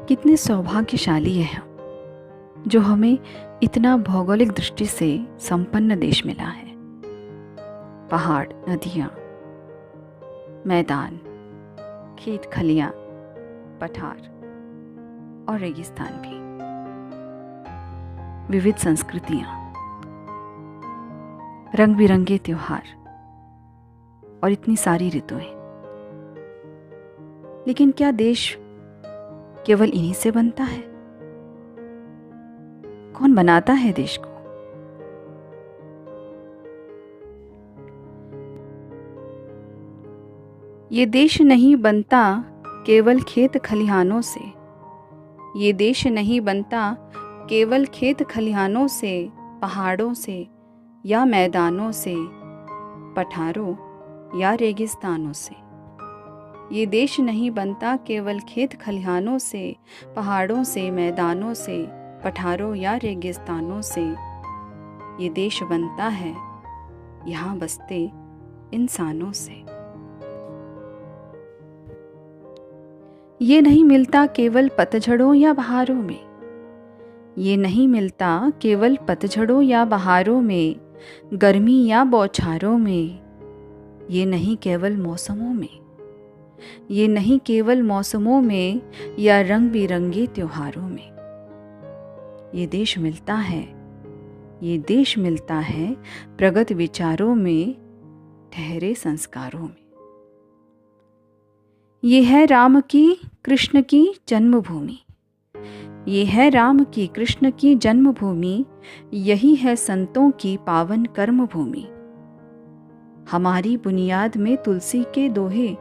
कितने सौभाग्यशाली हैं हम जो हमें इतना भौगोलिक दृष्टि से संपन्न देश मिला है। पहाड़, नदियाँ, मैदान, खेत खलियाँ, पठार और रेगिस्तान भी, विविध संस्कृतियाँ, रंग बिरंगे त्योहार और इतनी सारी ऋतुएं। लेकिन क्या देश केवल इन्हीं से बनता है? कौन बनाता है देश को? ये देश नहीं बनता केवल खेत खलिहानों से। ये देश नहीं बनता केवल खेत खलिहानों से, पहाड़ों से या मैदानों से, पठारों या रेगिस्तानों से। ये देश नहीं बनता केवल खेत खलिहानों से, पहाड़ों से, मैदानों से, पठारों या रेगिस्तानों से। ये देश बनता है यहाँ बसते इंसानों से। ये नहीं मिलता केवल पतझड़ों या बहारों में। ये नहीं मिलता केवल पतझड़ों या बहारों में, गर्मी या बौछारों में। ये नहीं केवल मौसमों में। ये नहीं केवल मौसमों में या रंग बिरंगे त्योहारों में। ये देश मिलता है, ये देश मिलता है प्रगत विचारों में, ठहरे संस्कारों में। ये है राम की कृष्ण की जन्मभूमि। ये है राम की कृष्ण की जन्मभूमि। यही है संतों की पावन कर्मभूमि। हमारी बुनियाद में तुलसी के दोहे,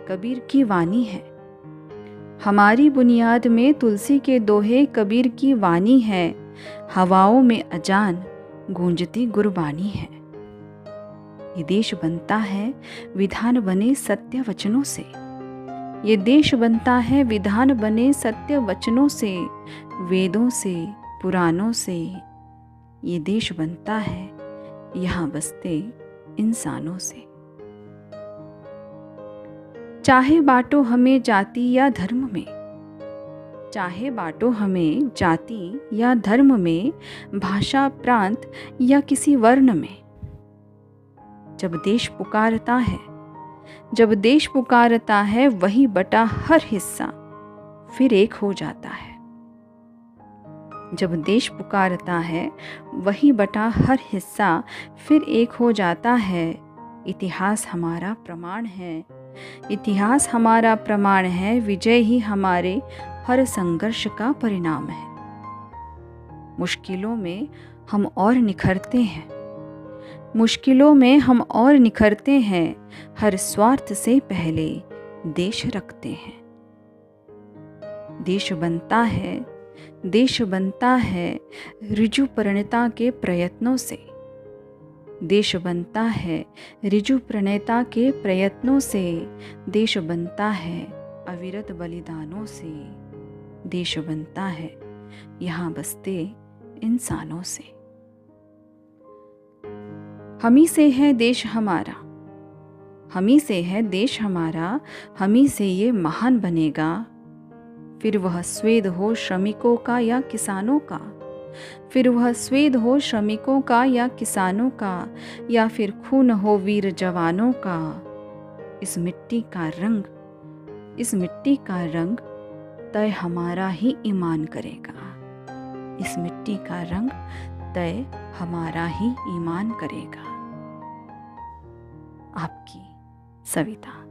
कबीर की वाणी है। हमारी बुनियाद में तुलसी के दोहे, कबीर की वाणी है। हवाओं में अजान गूंजती गुरबानी है। ये देश बनता है विधान बने सत्य वचनों से। ये देश बनता है विधान बने सत्य वचनों से, वेदों से, पुराणों से। ये देश बनता है यहाँ बसते इंसानों से। चाहे बांटो हमें जाति या धर्म में, चाहे बांटो हमें जाति या धर्म में, भाषा, प्रांत या किसी वर्ण में। जब देश पुकारता है, जब देश पुकारता है, वही बटा हर हिस्सा फिर एक हो जाता है। जब देश पुकारता है, वही बटा हर हिस्सा फिर एक हो जाता है। इतिहास हमारा प्रमाण है, इतिहास हमारा प्रमाण है। विजय ही हमारे हर संघर्ष का परिणाम है। मुश्किलों में हम और निखरते हैं, मुश्किलों में हम और निखरते हैं। हर स्वार्थ से पहले देश रखते हैं। देश बनता है, देश बनता है ऋजु प्रणेता के प्रयत्नों से। देश बनता है ऋजु प्रणेता के प्रयत्नों से। देश बनता है अविरत बलिदानों से। देश बनता है यहाँ बसते इंसानों से। हमी से है देश हमारा, हमी से है देश हमारा। हमी से ये महान बनेगा। फिर वह स्वेद हो श्रमिकों का या किसानों का। फिर वह स्वेद हो श्रमिकों का या किसानों का, या फिर खून हो वीर जवानों का। इस मिट्टी का रंग, इस मिट्टी का रंग तय हमारा ही ईमान करेगा। इस मिट्टी का रंग तय हमारा ही ईमान करेगा। आपकी सविता।